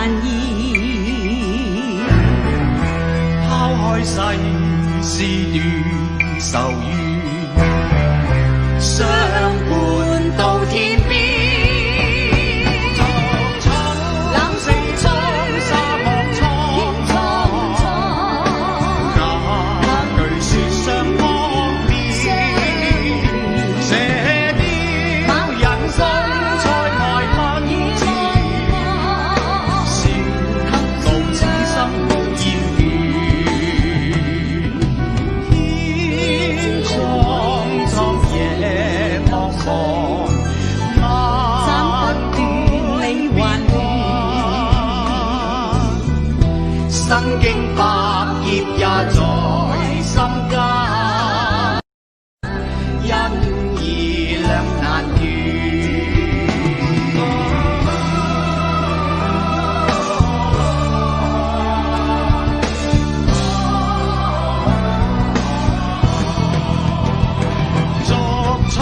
难移。抛开世事断愁怨，相伴到天边。身經百劫也在心間，因義兩難斷。逐草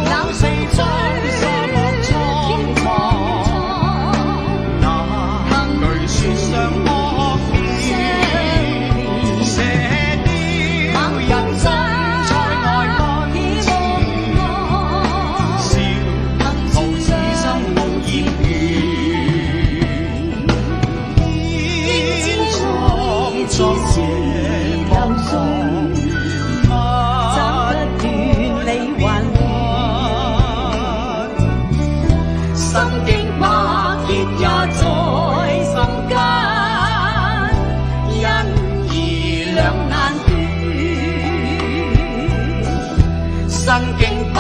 冷四方，沙漠蒼茫，那句說相愛。身經百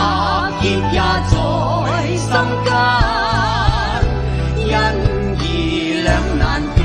劫也在心間，因義兩難斷。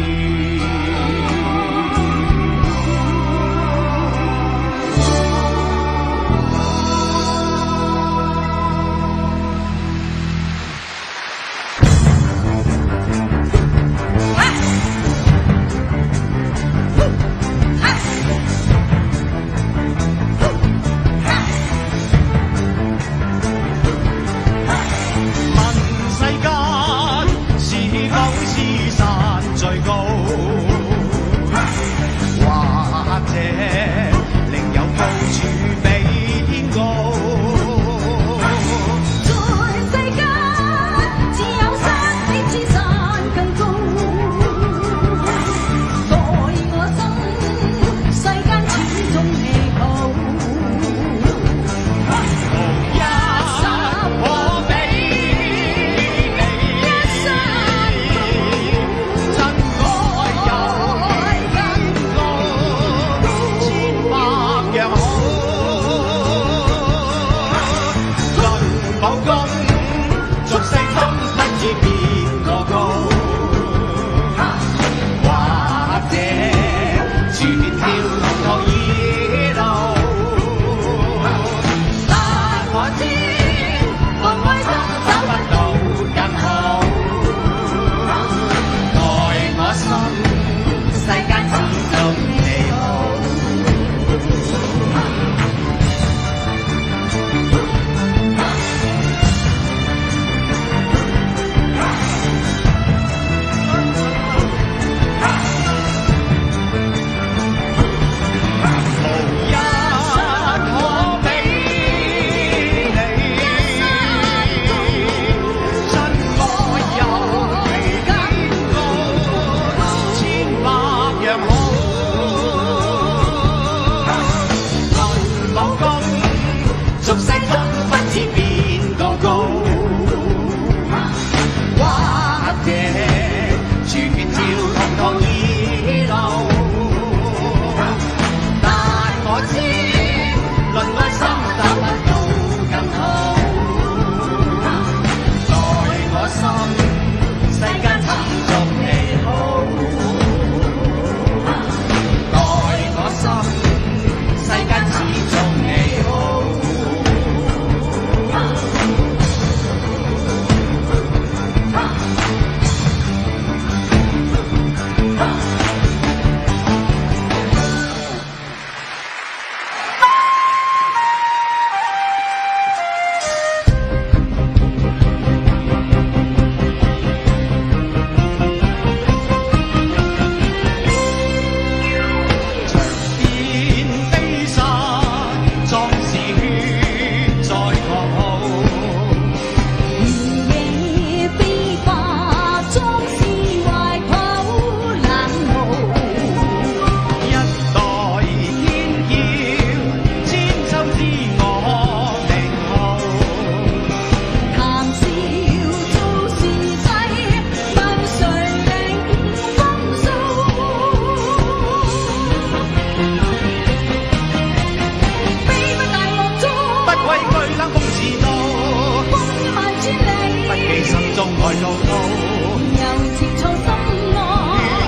柔情錯心愛，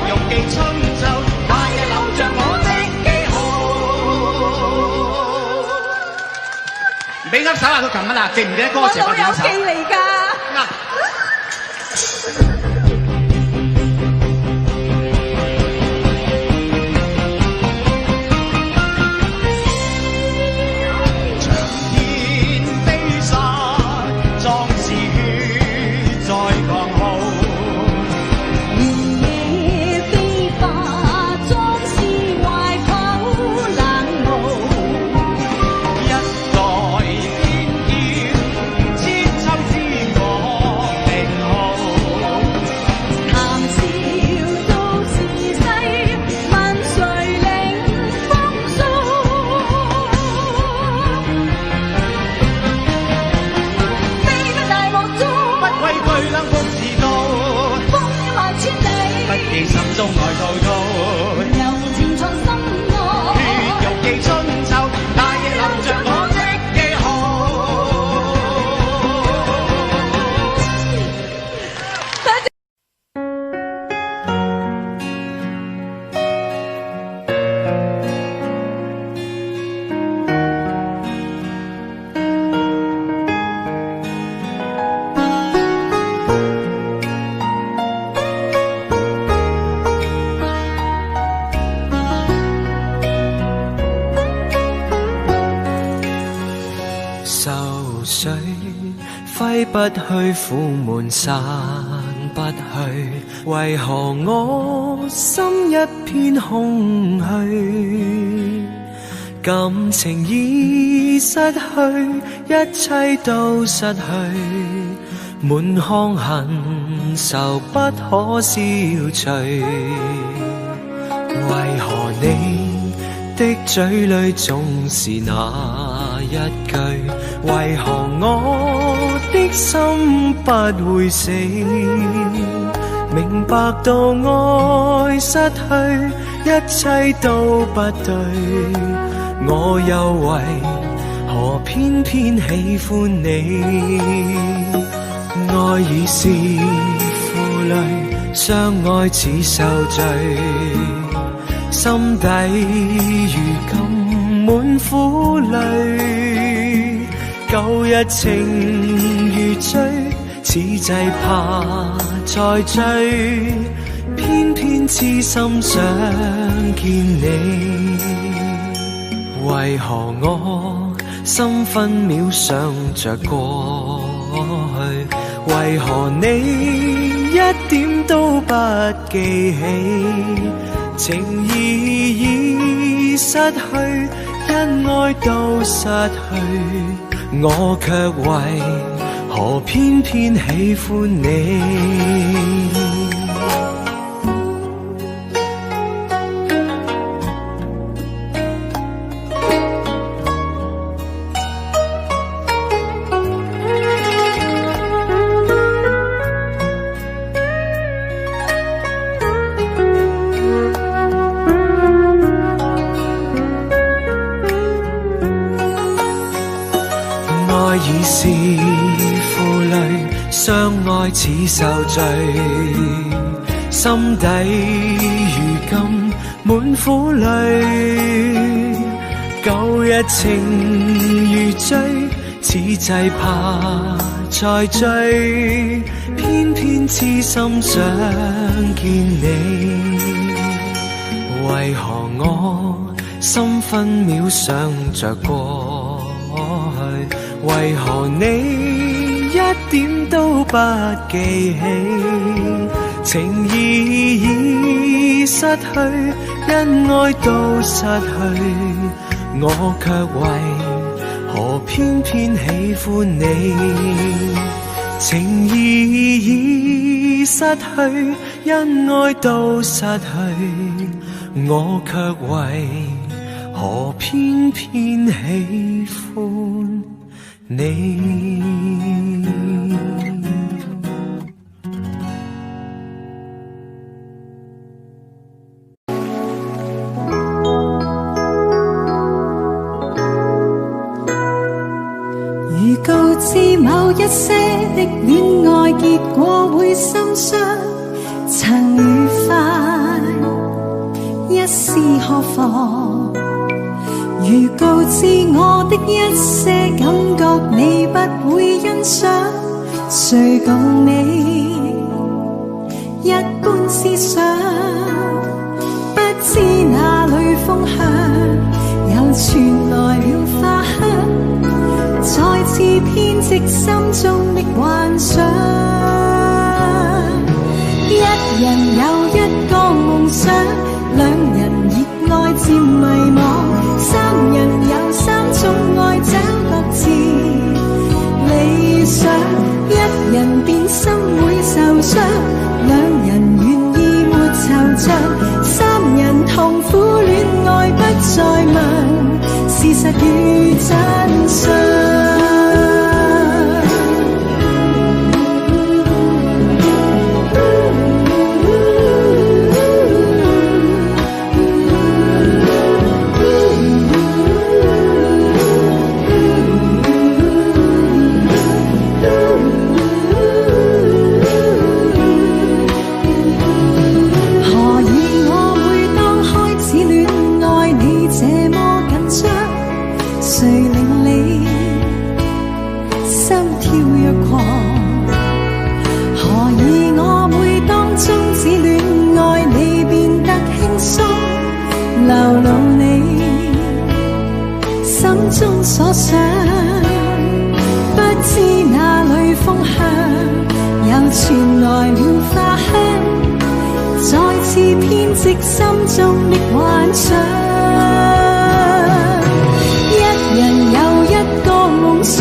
如玉記春秋，那夜留着我的記號。俾握手下個琴啊嗱，記唔記得歌詞？我老友記嚟㗎。揮不去，苦悶散不去，為何我心一片空虛？感情已失去，一切都失去，滿腔恨愁不可消除。為何你的嘴裏總是那一句？為何我的心不會死？明白到愛失去，一切都不對，我又為何偏偏喜歡你？愛已是負累，相愛似受罪，心底如今滿苦淚。舊日情如醉，此際怕再追，偏偏痴心想見你。為何我心分秒想着過去？為何你一點都不記起？情義已失去，因愛都失去，我卻為何偏偏喜歡你？已是負累，相愛似受罪，心底如今滿苦淚。舊日情如醉，此際怕再追，偏偏痴心想見你。為何我心分秒想着過去？為何你一點都不記起？情義已失去，因愛都失去，我卻為何偏偏喜歡你？情義已失去，因愛都失去，我卻為何偏偏喜歡你。如告知某一些的戀愛結果會心的一些感覺你不會欣賞，誰共你一般思想？不知哪裏風向，又傳來了花香，再次編織心中的幻想。一人有一個夢想，兩人熱愛漸迷惘，三人有三種愛找各自理想。一人變心會受傷，兩人願意沒惆悵，三人同苦戀愛不再問事實與真相。流露你心中所想，不知哪裏風向，又傳來了花香，再次編織心中的幻想。一人有一個夢想，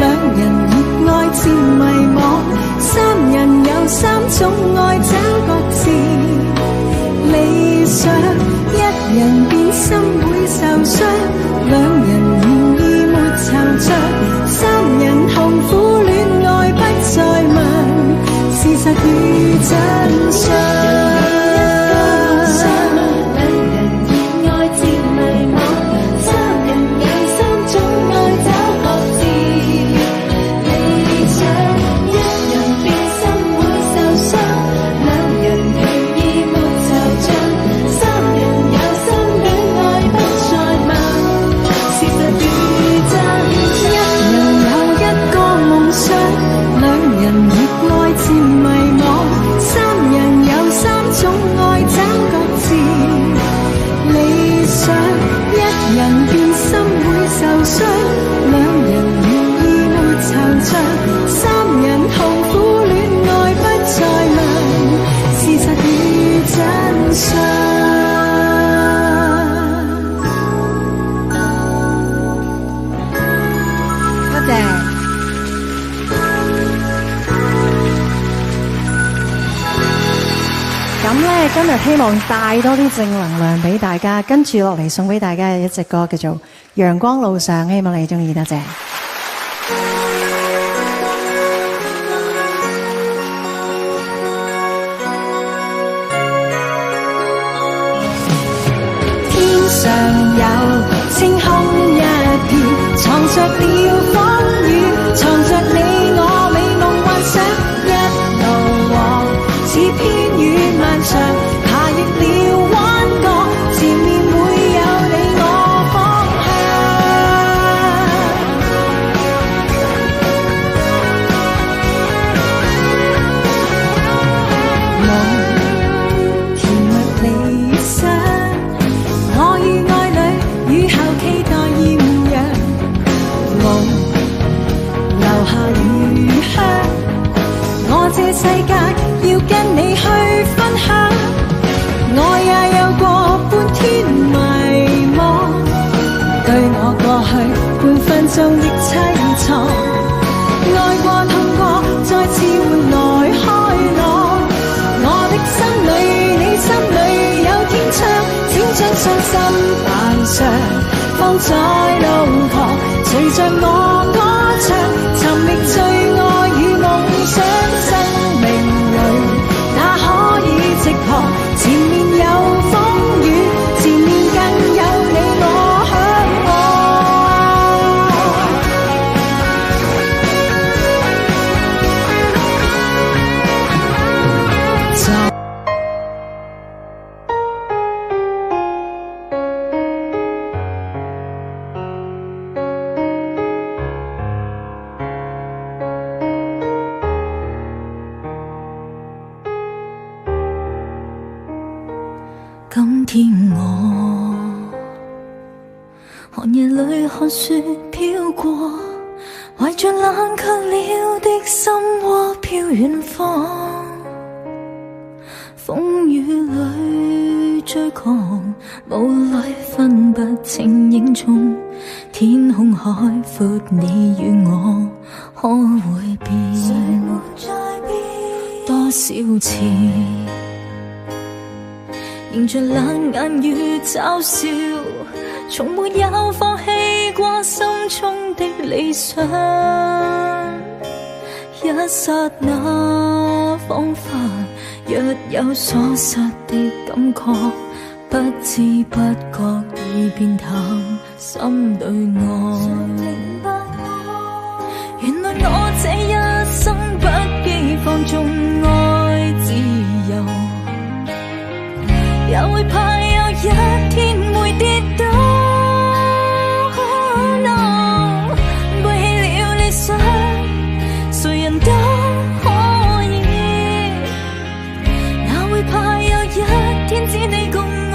兩人熱愛漸迷惘，三人有三種愛找各自理想。一人變心會受傷，兩人願意沒惆悵，三人同苦戀愛不再問事實與真相。今日希望帶多啲正能量俾大家，跟住落嚟送俾大家一隻歌叫做《陽光路上》，希望你中意，多謝。天上有星空一片，藏着了風雨，藏着你我美夢幻想，一路往似偏遠漫長。這世界要跟你去分享，我也有過半天迷惘，對我過去半分鐘的淒愴，愛過痛過，再次換來開朗。我的心裏，你心裏有天窗，請將傷心扮上，放在路旁，隨着我歌唱，尋覓最愛與夢想。哪可以直航？前面有風雨，前面更有你我向今天我寒夜里看雪飘过，怀着冷却了的心窝飘远方，风雨里追狂，雾里分不清影踪，天空海阔，你与我可会变？谁没再变？多少次迎着冷眼與嘲笑，從沒有放棄過心中的理想。一剎那彷彿若有所失的感覺，不知不覺已變淡心對愛。原來我這一生不羈放縱愛自由，也會怕有一天會跌倒。Oh no， 背棄了理想，誰人都可以，哪會怕有一天只你共我。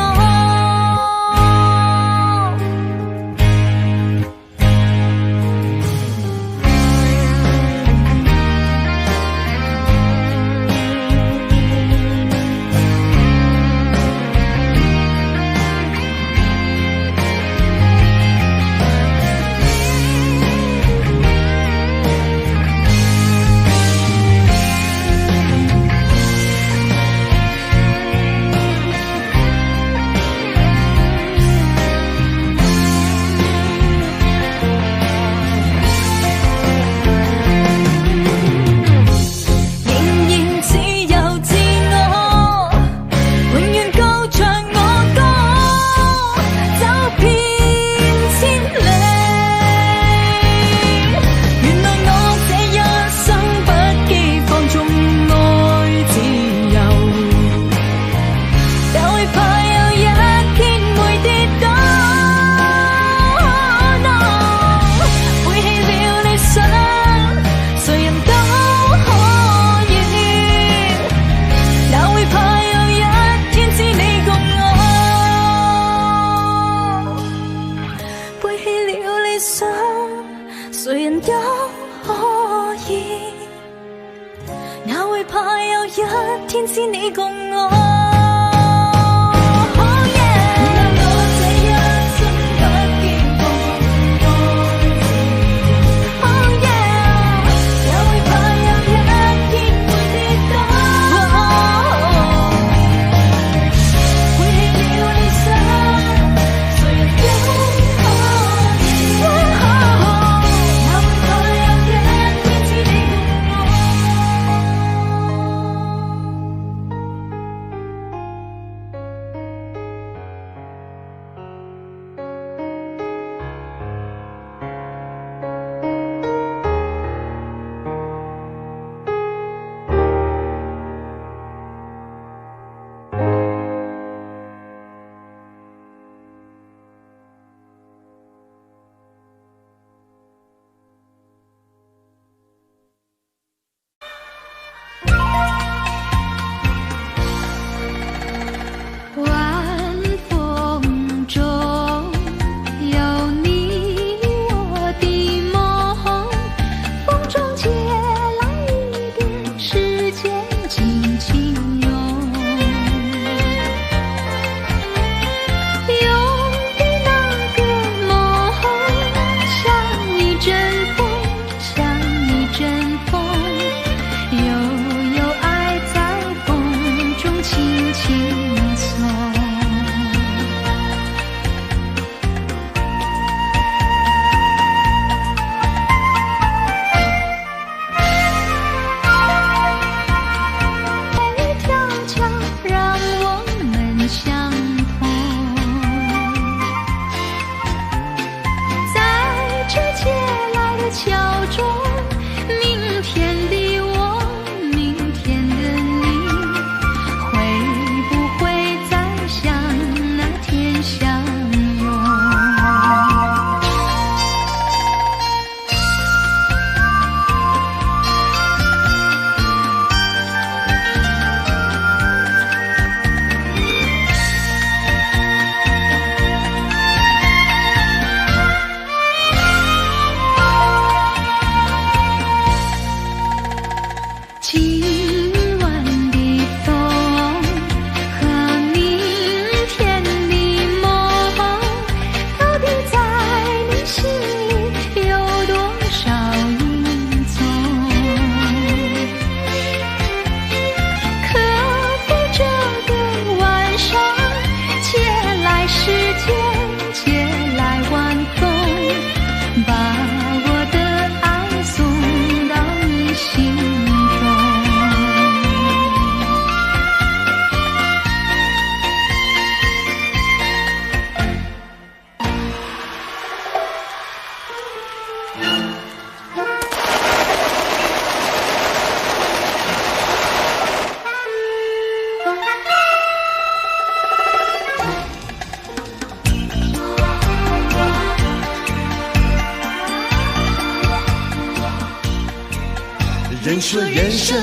说人生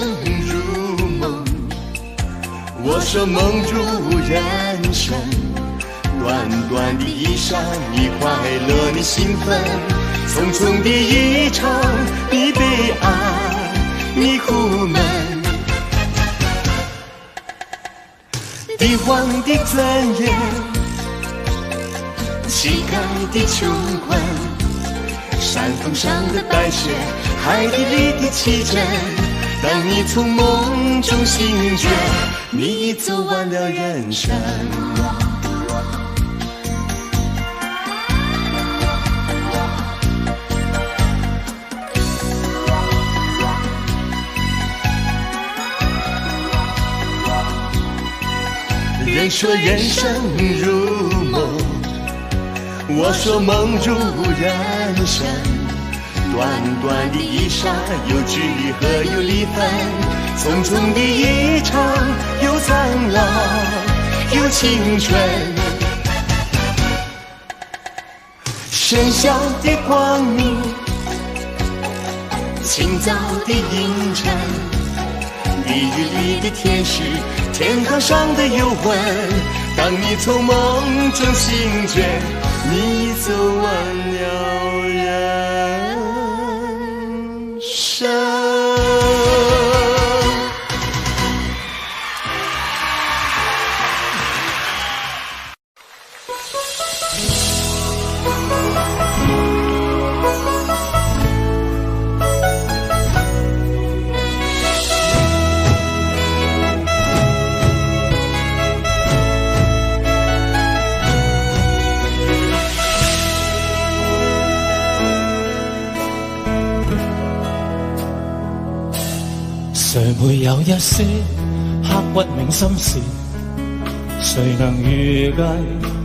如梦，我说梦如人生。短短的一生，你快乐，你兴奋；匆匆的一场，你悲哀，你苦闷。帝王的尊严，乞丐的穷困，山峰上的白雪，海底里的奇珍。当你从梦中醒觉，你已走完了人生。人说人生如梦，我说梦如人生。短短的一生，有聚合有离分，匆匆的一场，有苍老有青春。喧嚣的光明，清早的阴沉，地狱里的天使，天堂上的幽魂。当你从梦中醒觉，你走完了人生。誰會有一些刻骨銘心事？誰能預計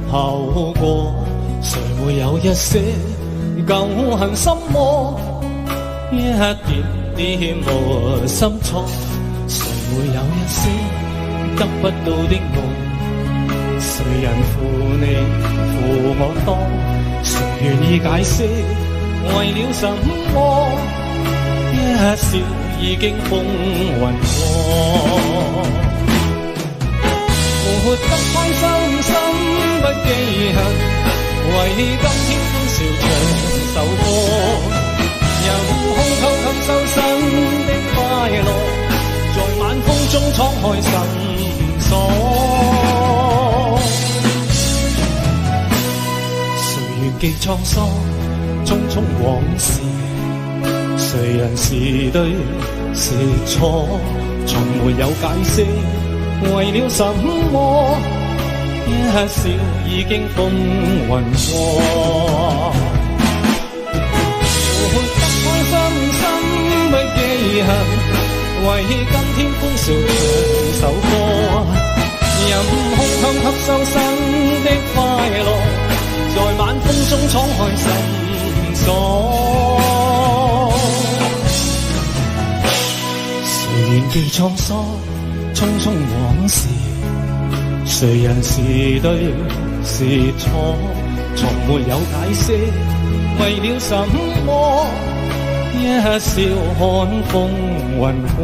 後果？誰會有一些舊恨心魔？一點點無心錯。誰會有一些得不到的夢？誰人負你負我多？誰願意解釋為了什麼？一笑已經風雲過，活得開心心不記恨，為今天歡笑唱首歌。任空偷偷收身的快樂，在晚風中敞開心鎖。誰願記滄桑，匆匆往事？誰人是對是錯，從沒有解釋為了什麼？一笑已經風雲過，活得開心心不記恨，為今天歡笑唱首歌。任空空吸收生的快樂，在晚風中敞開心鎖。誰願記滄桑，匆匆往事？誰人是對是錯？從沒有解釋為了什麼？一笑看風雲過。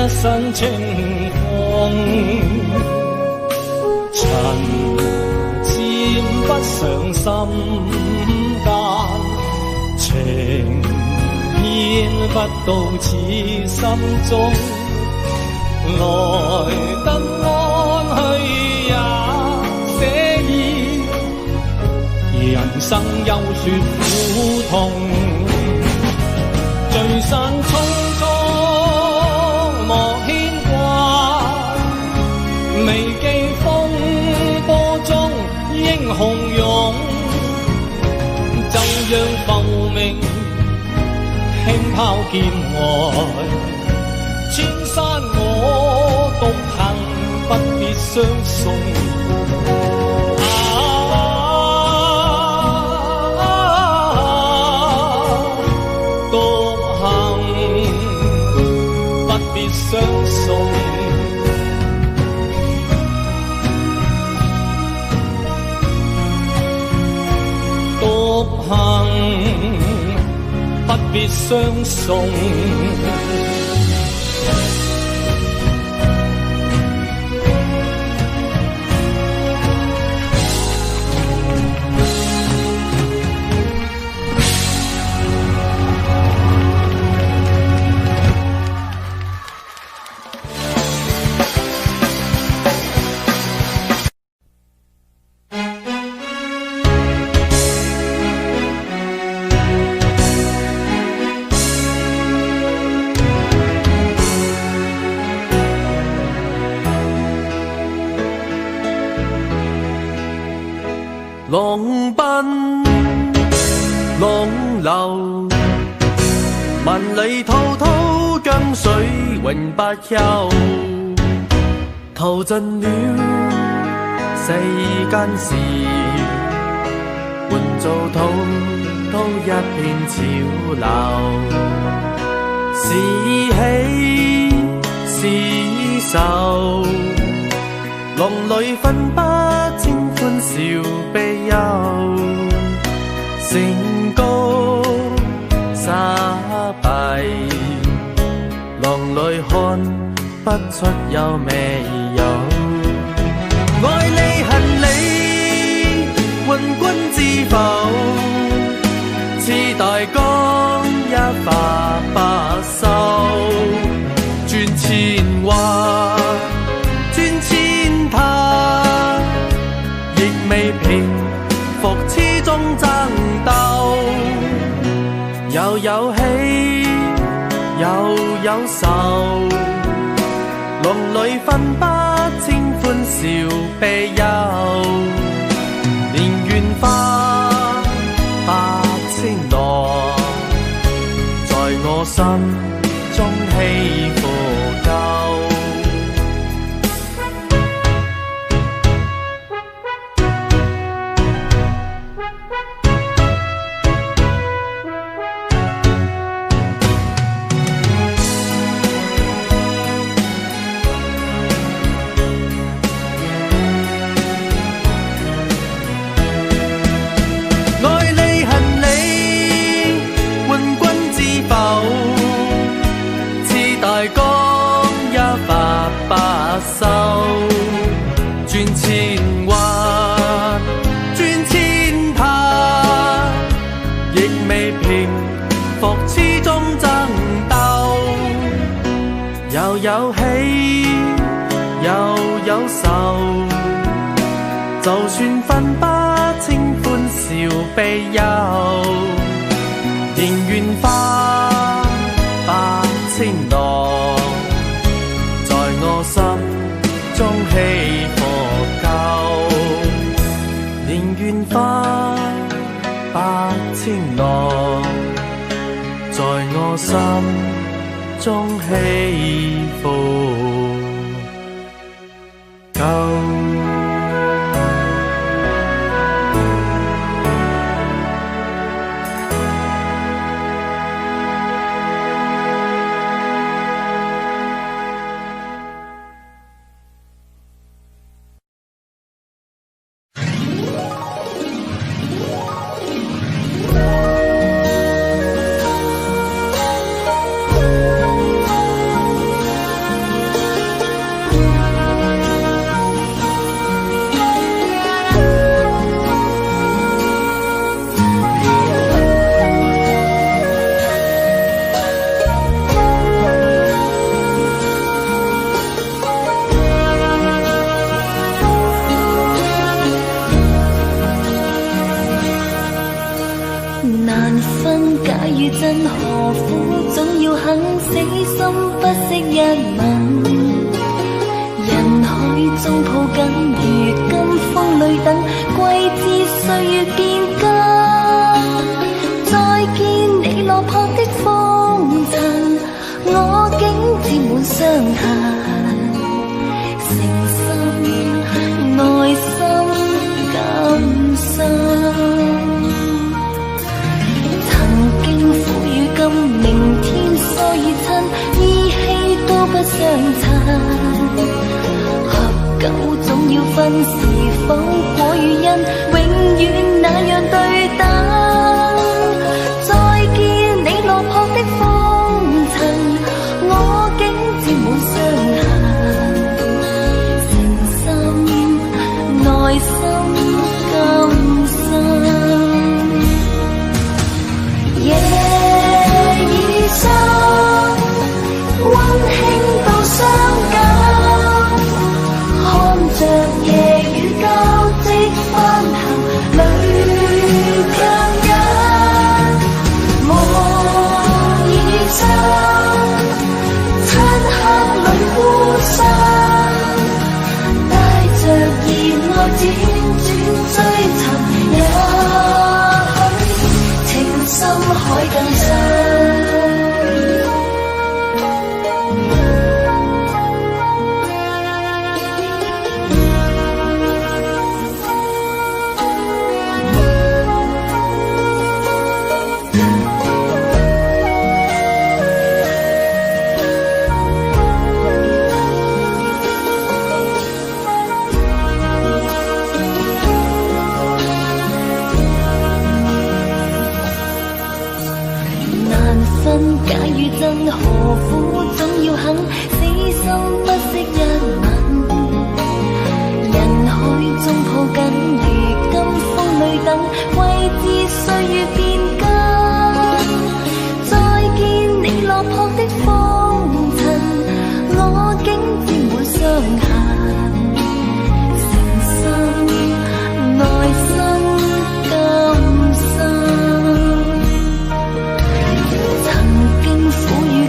身清風，塵沾不上心間，情見不到此心中，來得安去也寫意，人生休說苦痛，聚散匆匆莫牽掛，未記風波中英雄勇，就讓浮名輕拋劍外，千山我獨行，不必相送。獨行不必相送。獨行不必相送。浪奔浪流，萬里滔滔江水永不休。淘盡了世間事，換做滔滔一片潮流。是喜是愁，浪裏分不清歡笑悲憂，成功沙敗，浪裏看不出有未有。愛你恨你，運君知否？似大江一發不收，轉千彎轉千塔，亦未平復痴中爭鬥。又有喜又有愁，浪裏分不清歡笑悲憂。蓮緣花百千朵，在我心中起伏夠。轉千彎轉千塔，亦未平復痴中爭鬥。又有喜又有愁，就算分不清歡笑悲憂。蓮緣花百千朵，在我心中起伏夠。蓮緣花百千朵，在我心中起伏夠。一吻，人海中抱緊，如今風裏等，季節歲月變更。再見你落魄的風塵，我竟沾滿傷痕，誠心內心感傷。曾經苦與甘，明天疏與親，依稀都不相襯。合久總要分，是否果與因，永遠那樣對等。再見你落魄的風塵，我竟沾滿傷痕，誠心內心感傷。夜已深，溫馨到傷感，看着夜雨交織翻行，淚強忍。夢已深，漆黑裏孤身，帶着熱愛輾轉追尋，也許情深海更深。假與真，何苦總要肯死心不息一吻？人海中抱緊，如今風裏等，季節歲月變更。再見你落魄的風塵，我竟沾滿傷痕，誠心內心感傷。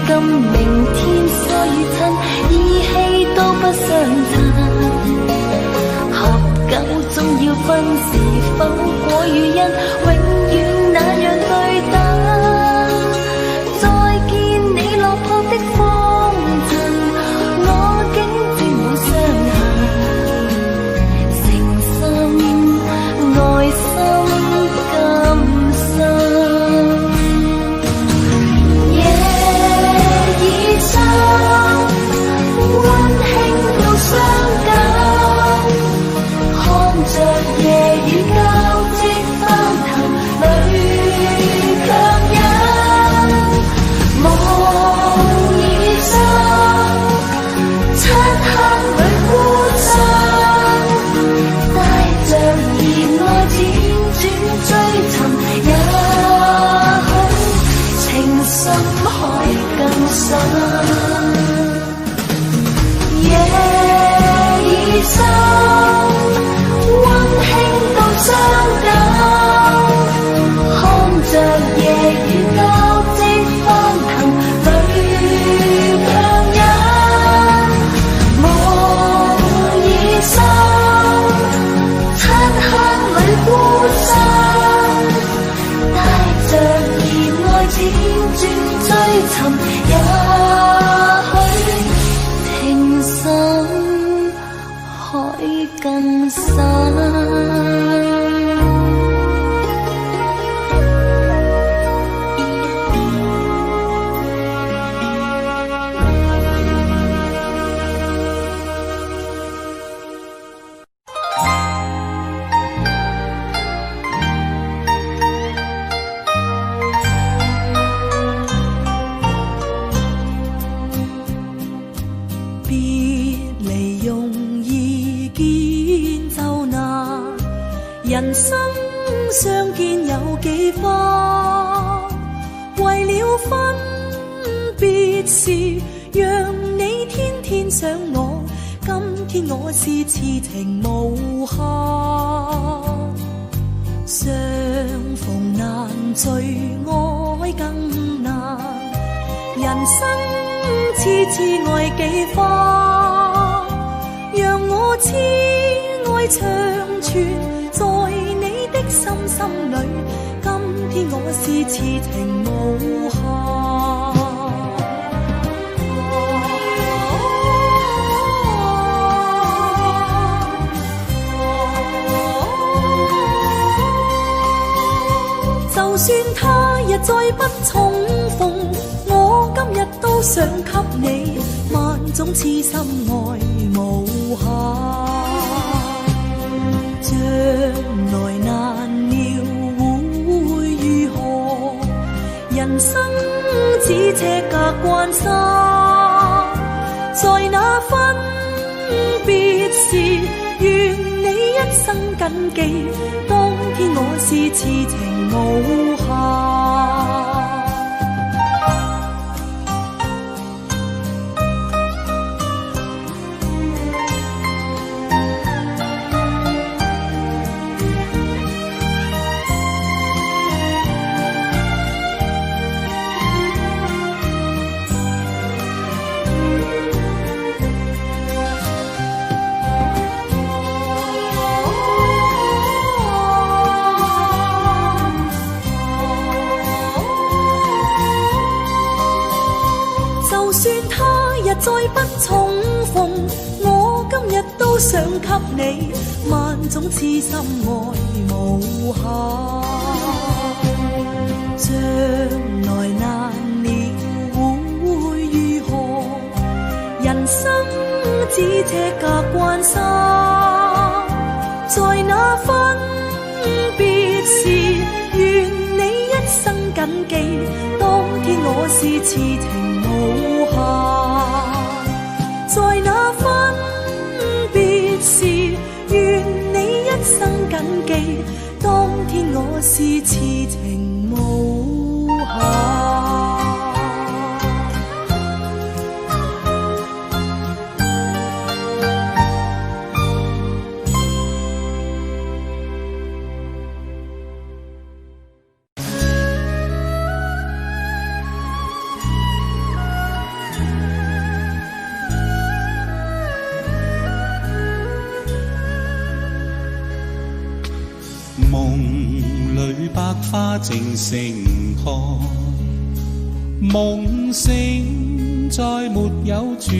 今明天疏與親，依稀都不相襯。合久總要分，是否果與因，永遠那樣對等。再見你落魄的風塵，我竟沾滿傷痕，誠心內心感傷。已深，溫馨到傷感，看着夜雨交織翻騰，淚強忍。夢已深，漆黑裏孤身，帶着熱愛輾轉追尋，也許情深海更深。夜已深，溫馨到傷感，看着夜雨交織翻騰，淚強忍。夢已深，漆黑裏孤身，帶着熱愛輾轉追尋，也許情深海更深。人生相見有幾番，為了分別時，讓你天天想我，今天我是痴情無限。相逢難聚，愛更難，人生痴痴愛幾番，讓我痴愛長存在你的心裏。今天我是痴情無限。就算他日再不重逢，我今日都想給你萬種痴心愛無限。將來難料會如何，人生只車隔關山，在那分別時，願你一生謹記，當天我是痴情無限。再不重逢，我今日都想給你萬種痴心愛無限。將來難料會如何，人生只車隔關山，在那分別時，願你一生謹記，當天我是痴情無限。在那分別時，願你一生謹記，當天我是痴情無限。花正盛開，夢醒再沒有住。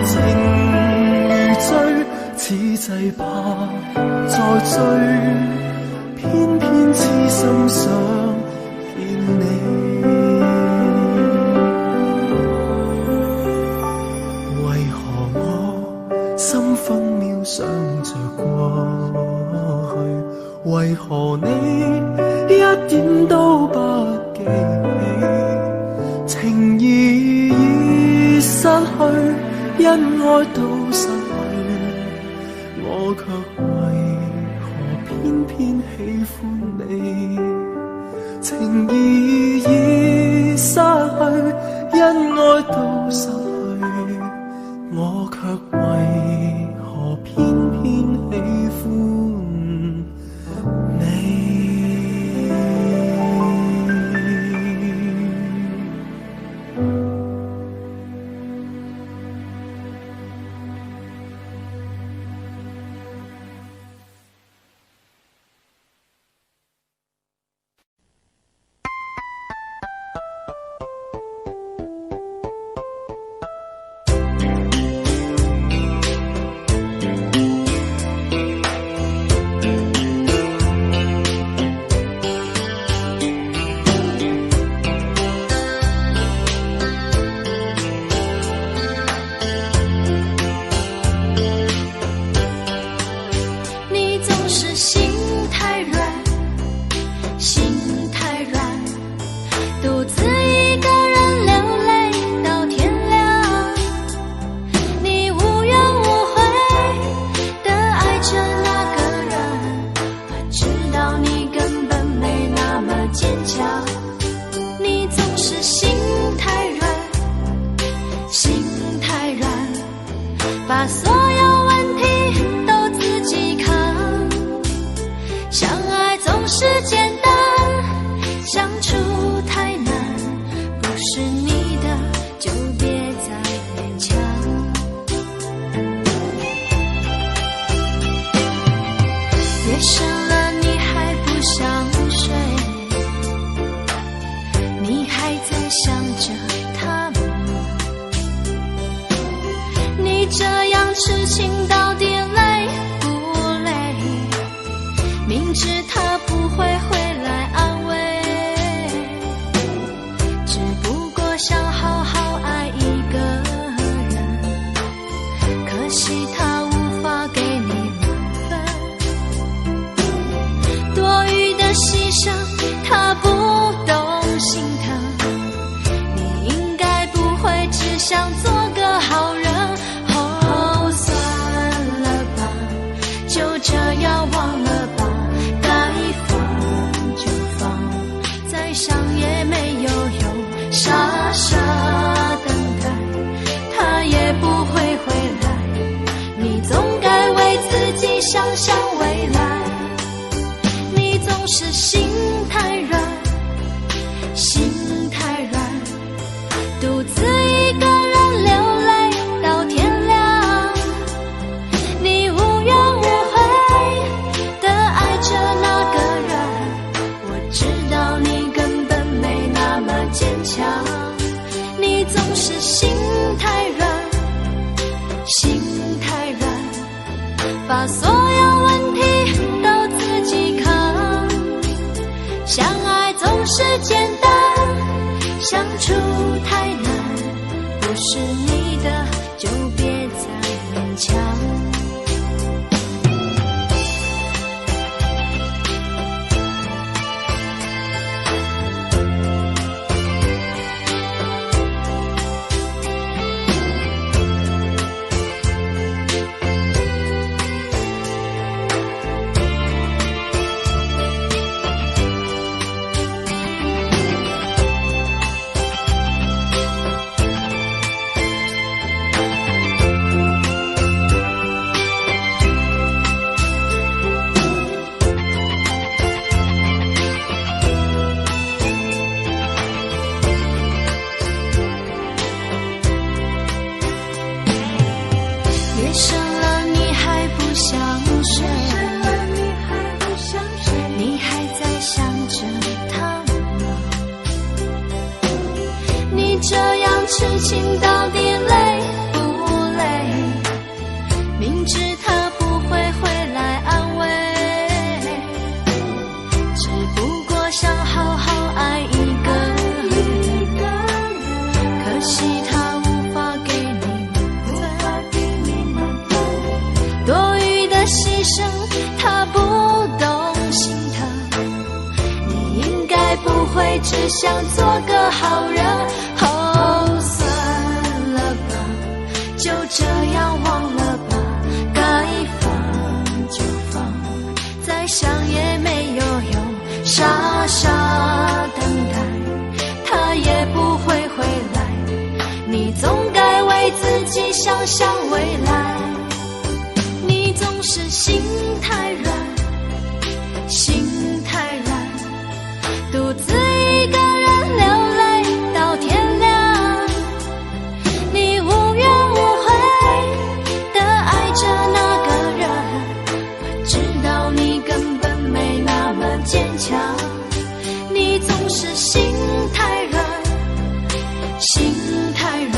情如醉，此際怕再追，偏偏痴心想見你。為何我心分秒想着過去？為何你一點都不記起？情意已失去，因愛到失去，我卻為何偏偏喜歡你？情意已失去，因愛到失去，我卻為何偏偏喜歡你？痴情到底累不累？会只想做个好人。哦，算了吧，就这样忘了吧，该放就放，再想也没有用，傻傻等待，他也不会回来。你总该为自己想想未来，你总是心太软，心太软，独自一个人流泪到天亮。你无怨无悔地爱着那个人，我知道你根本没那么坚强。你总是心太软，心太软，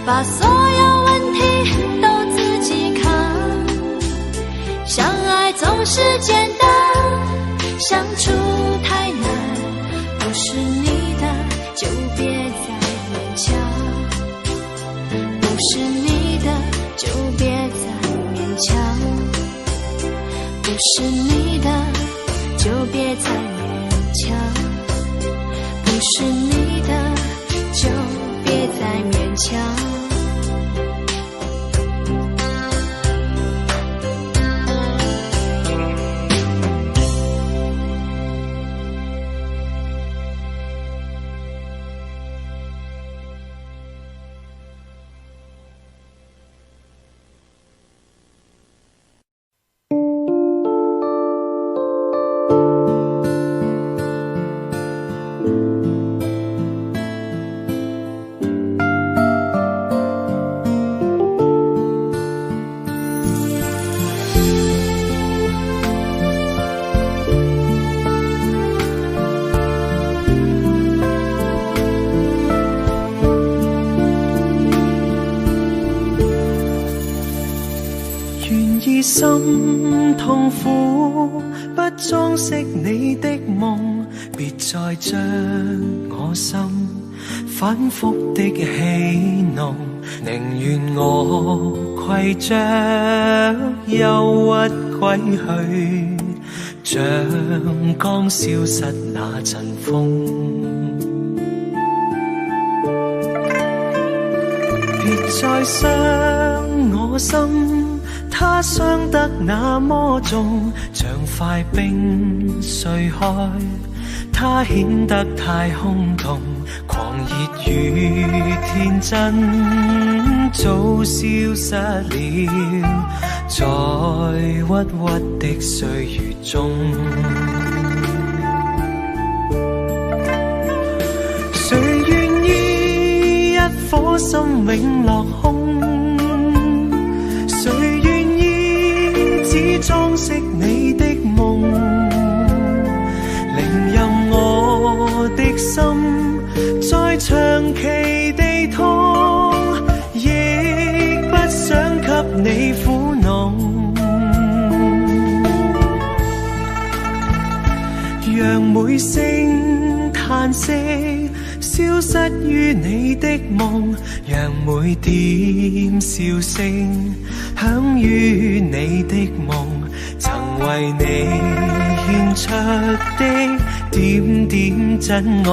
把所有问题都自己扛。相爱总是简单，相处太难，不是你的就别再勉强，不是你的就别再勉强，不是你的就别再勉强，不是你的就别再勉强。心痛苦，不裝飾你的夢，別再將我心反覆的戲弄，寧願我攜着憂鬱歸去，像剛消失那陣風。別再傷我心，它傷得那麼重，像塊冰碎開，它顯得太空洞，狂熱與天真早消失了，在鬱鬱的歲月中。誰願意一顆心永落空？誰願意只裝飾你的夢？寧任我的心再長期地痛，亦不想給你苦惱。讓每聲嘆息消失於你的夢，讓每點笑聲響於你的夢，曾為你獻出的點點真愛，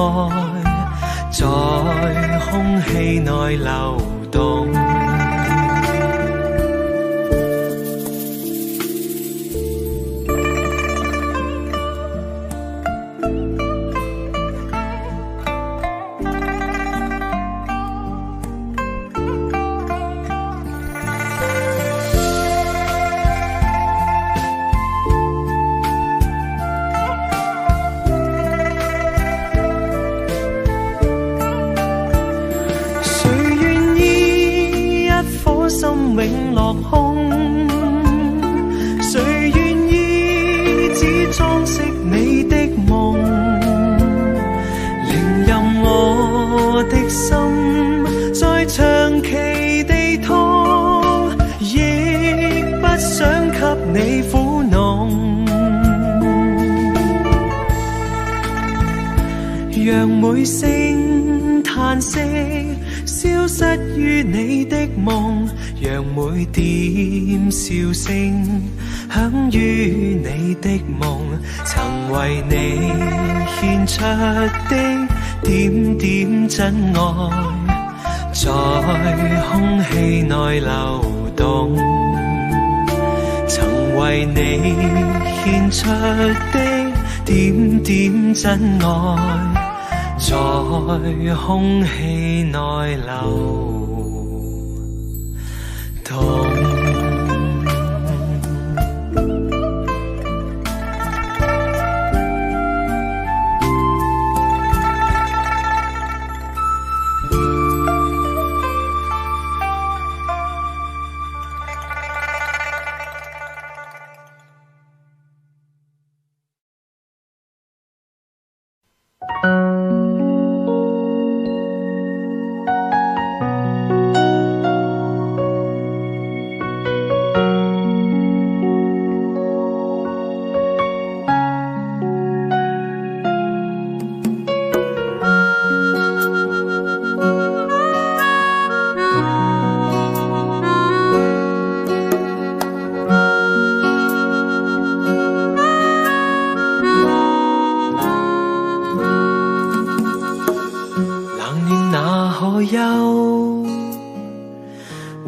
在空氣內流動。永落空，誰願意只裝飾你的夢？寧任我的心再長期地痛，亦不想給你苦惱。讓每聲嘆嘆息，消失於你的夢，讓每點笑聲響於你的夢，曾為你獻出的點點真愛，在空氣內流動，曾為你獻出的點點真愛，在空氣內流動。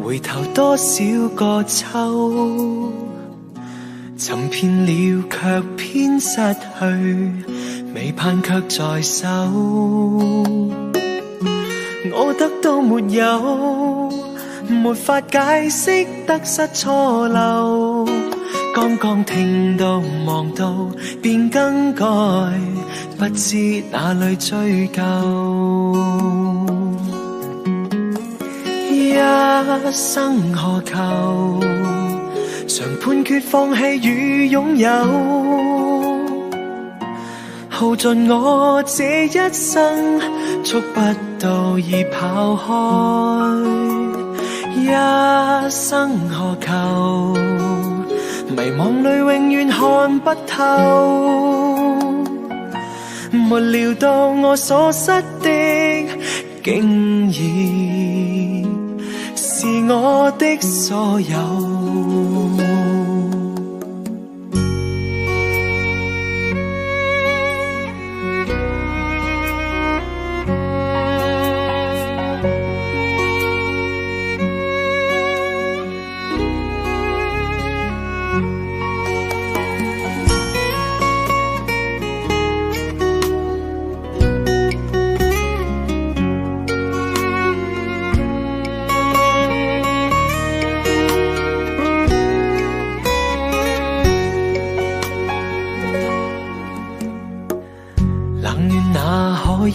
回頭多少個秋，尋遍了卻偏失去，未盼卻在手。我得到沒有，沒法解釋得失錯漏，剛剛聽到望到便更改，不知哪裏追究。一生何求，常判決放棄與擁有，耗盡我這一生，觸不到已跑開。一生何求，迷惘裏永遠看不透，沒料到我所失的竟然是我的所有。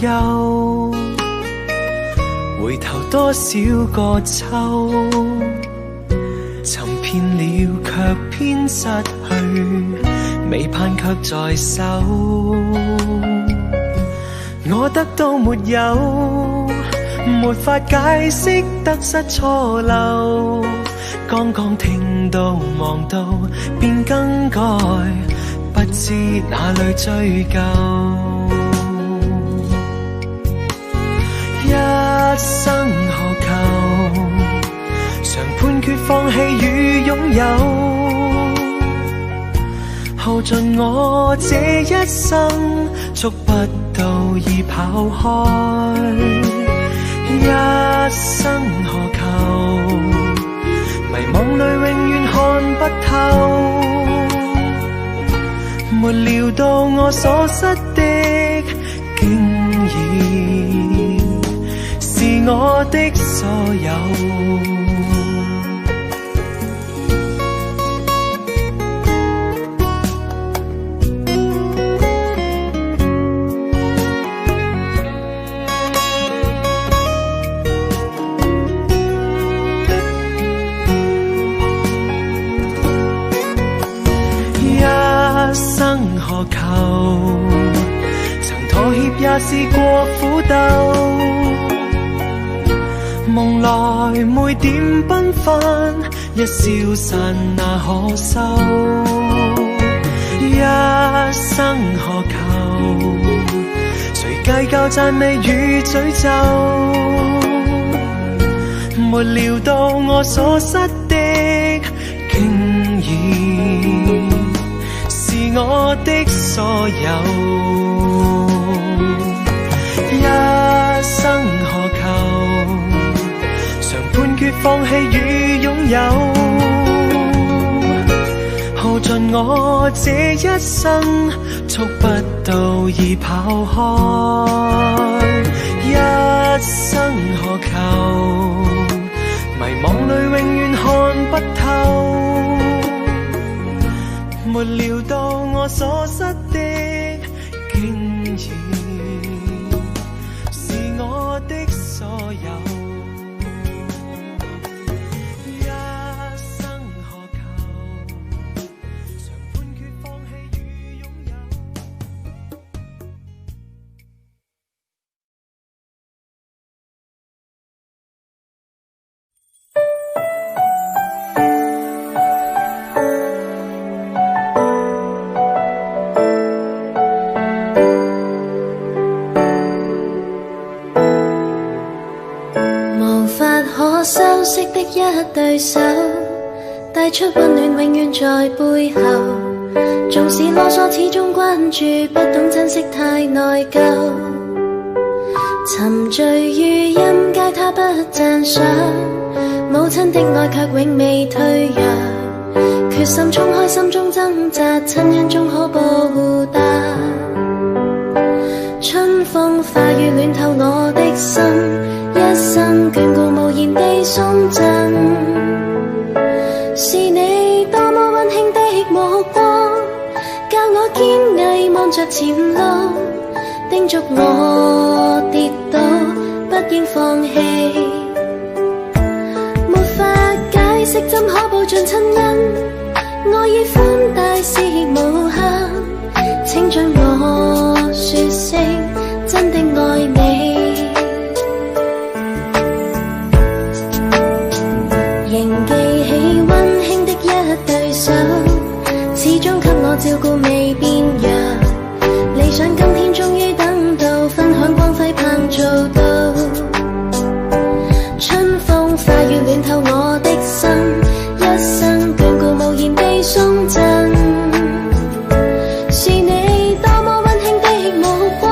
憂，回頭多少個秋，尋遍了卻偏失去，未盼卻在手。我得到沒有，沒法解釋得失錯漏，剛剛聽到望到便更改，不知哪裏追究。一生何求，常判決放棄與擁有，耗盡我這一生，觸不到已跑開。一生何求，迷惘裏永遠看不透，沒料到我所失的竟然是我的所有。一生何求，曾妥協也試過苦鬥，夢來每點繽紛，一消散那可收。一生何求，誰計較讚美與詛咒，沒料到我所失的竟然是我的所有。一生何求，常判決放棄與擁有，耗盡我這一生，觸不到已跑開。一生何求，迷惘裏永遠看不透，沒料到我所失的竟然是我的所有。修飾的一對手，帶出溫暖永遠在背後，縱使囉嗦始終關注，不懂珍惜太內疚，沉醉於音階他不讚賞，母親的愛卻永未退讓，決心衝開心中掙扎，親恩終可報答。春風化雨暖透我的心，一生眷顧無言地送贈，是你多麼溫馨的目光，教我堅毅望着前路，叮囑我跌倒不應放棄。沒法解釋怎可報盡親恩，愛意寬大是無限，請准我說聲真的愛你。仍記起溫馨的一對手，始終給我照顧未變弱，理想今天終於等到，分享光輝盼做到。春風化雨暖透我的心，一生眷顧無言地送贈，是你多麼溫馨的目光，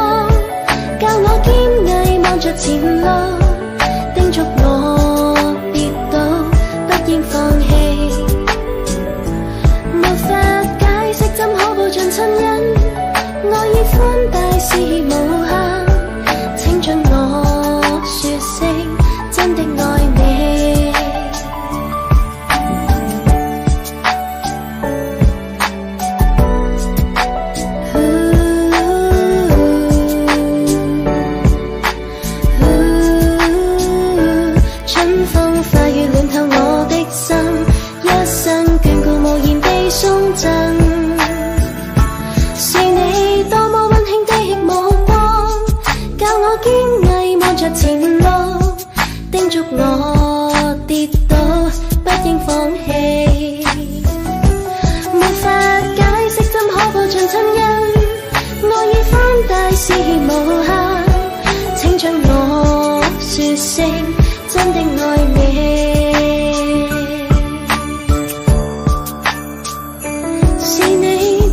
教我堅毅望着前路，叮囑我跌倒不應放棄。沒法解釋怎可報盡親恩，愛意寬大是無限，請准我說聲真的愛你。春風化雨暖透我的心，一生眷顧無言地送贈，是你多麼溫馨的目光，教我堅毅望着前路，叮囑我跌倒不應放棄。沒法解釋怎可報盡親恩，愛意寬大是無限，請准我說聲真的愛你。是你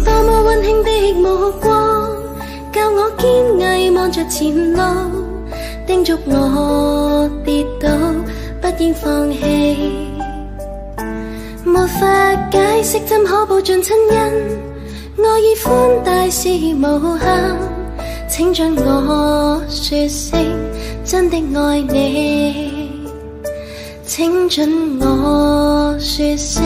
多麼溫馨的目光，教我堅毅望着前路，叮囑我跌倒不應放棄。沒法解釋怎可報盡親恩，愛意寬大是無限，請准我說聲真的愛你，請准我說聲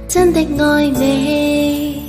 真的愛你。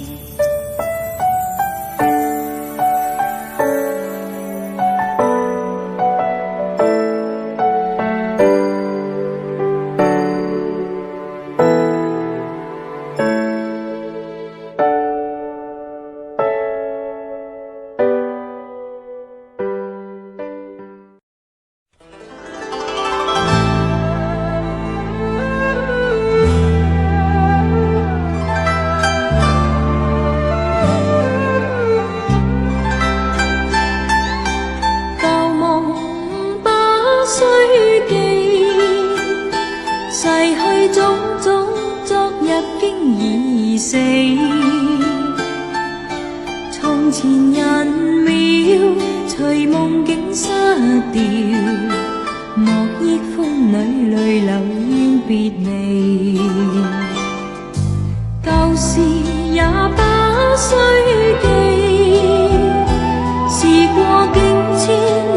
死。從前人渺，隨夢境失掉，莫憶風裏淚流怨別離。舊事也不需記，事過境遷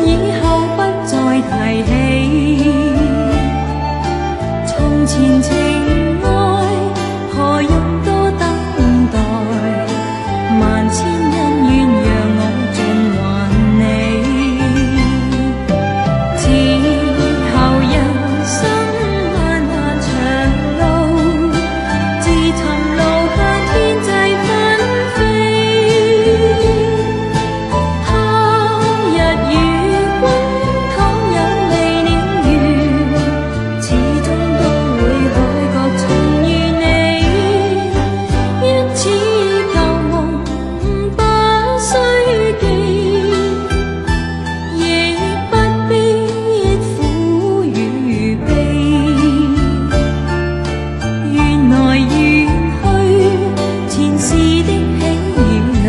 以後不再提起。從前情愛何用多等待，萬千恩怨讓我盡還你。之後人生漫漫長路，自尋路向天際紛飛。他日與君倘有未了緣，始終都會海角重遇你。因此舊夢不需記，亦不必苦與悲。緣來緣去，前世的喜與淚，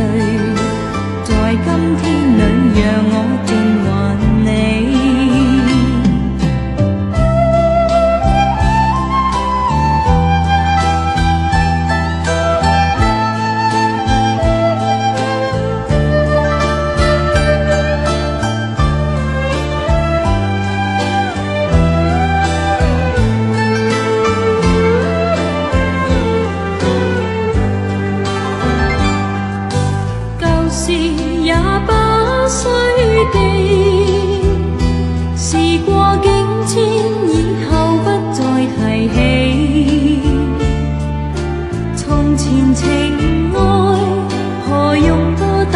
在今天裏讓我盡還你。舊事也不需記，事過境遷以後不再提起。從前情愛何用多等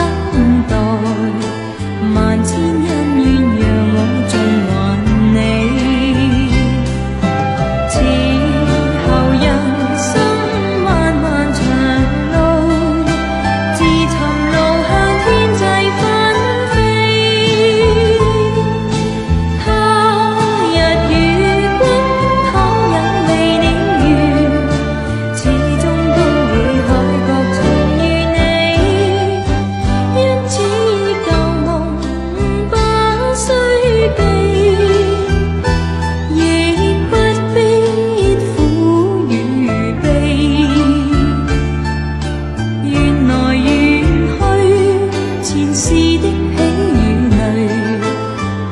待，萬千恩怨讓我盡還你。此後人生漫漫長路，自尋路向天際紛飛。他日與君倘有未了緣，始終都會海角重遇你。因此舊夢不需記，亦不必苦與悲。緣來緣去，前世的喜與淚，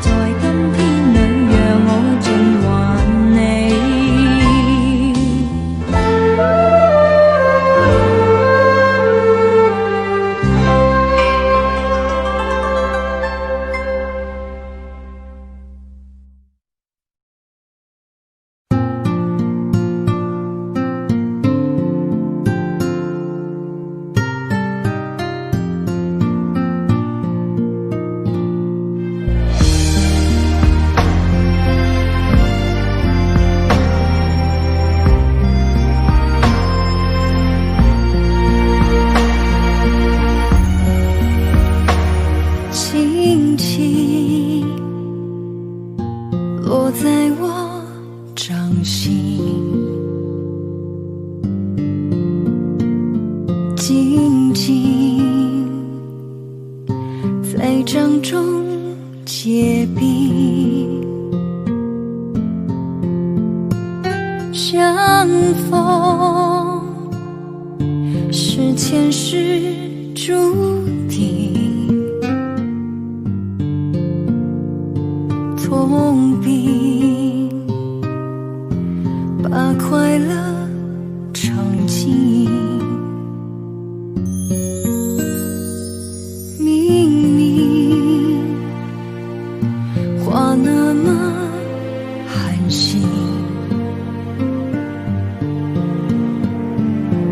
在今天裏讓我盡還你。轻轻落在我掌心，静静在掌中结冰。相逢是前世注定，痛并把快乐尝尽。明明话那么寒心，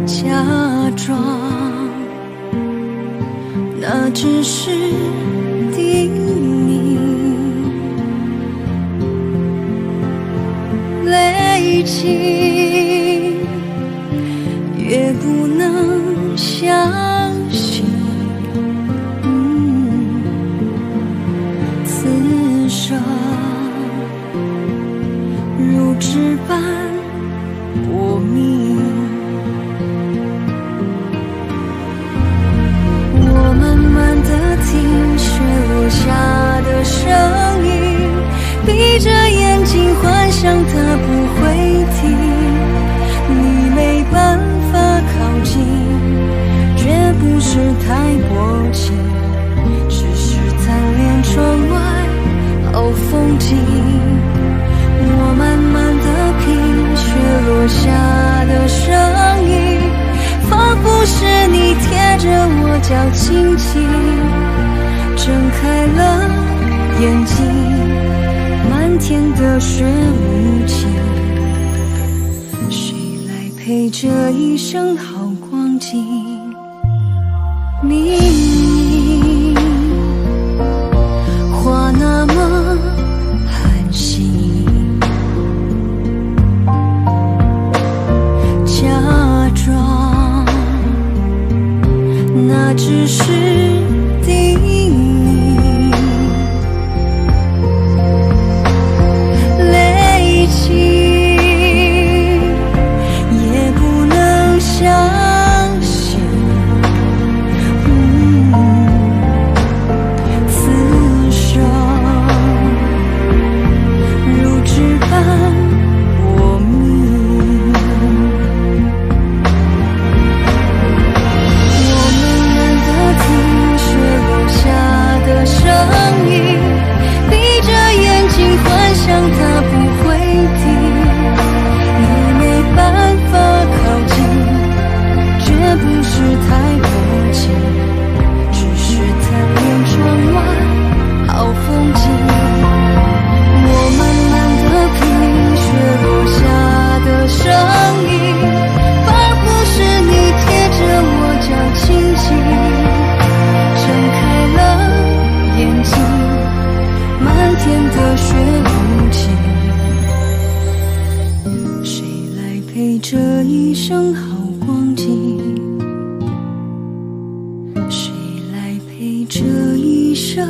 假装那只是叮咛。累积越不能相信，此生如纸般薄命。闭着眼睛幻想它不会停，你没办法靠近，绝不是太薄情，只是贪恋窗外好风景。我慢慢地品雪落下的声音，仿佛是你贴着我脚轻轻睁开了眼睛，漫天的雪无情，谁来陪这一生好光景？明明话那么寒心，假装那只是叮咛，泪情也不能相信，此生如纸般我明。我们懒得听雪落下的声音，闭着眼睛幻想它不会停，你没办法靠近，绝不是太薄情，只是贪恋窗外好风景。我慢慢地品雪落下的声音，仿佛是你贴着我脚轻轻睁开了眼睛，漫天的雪无情，谁来陪这一生好光景？谁来陪这一生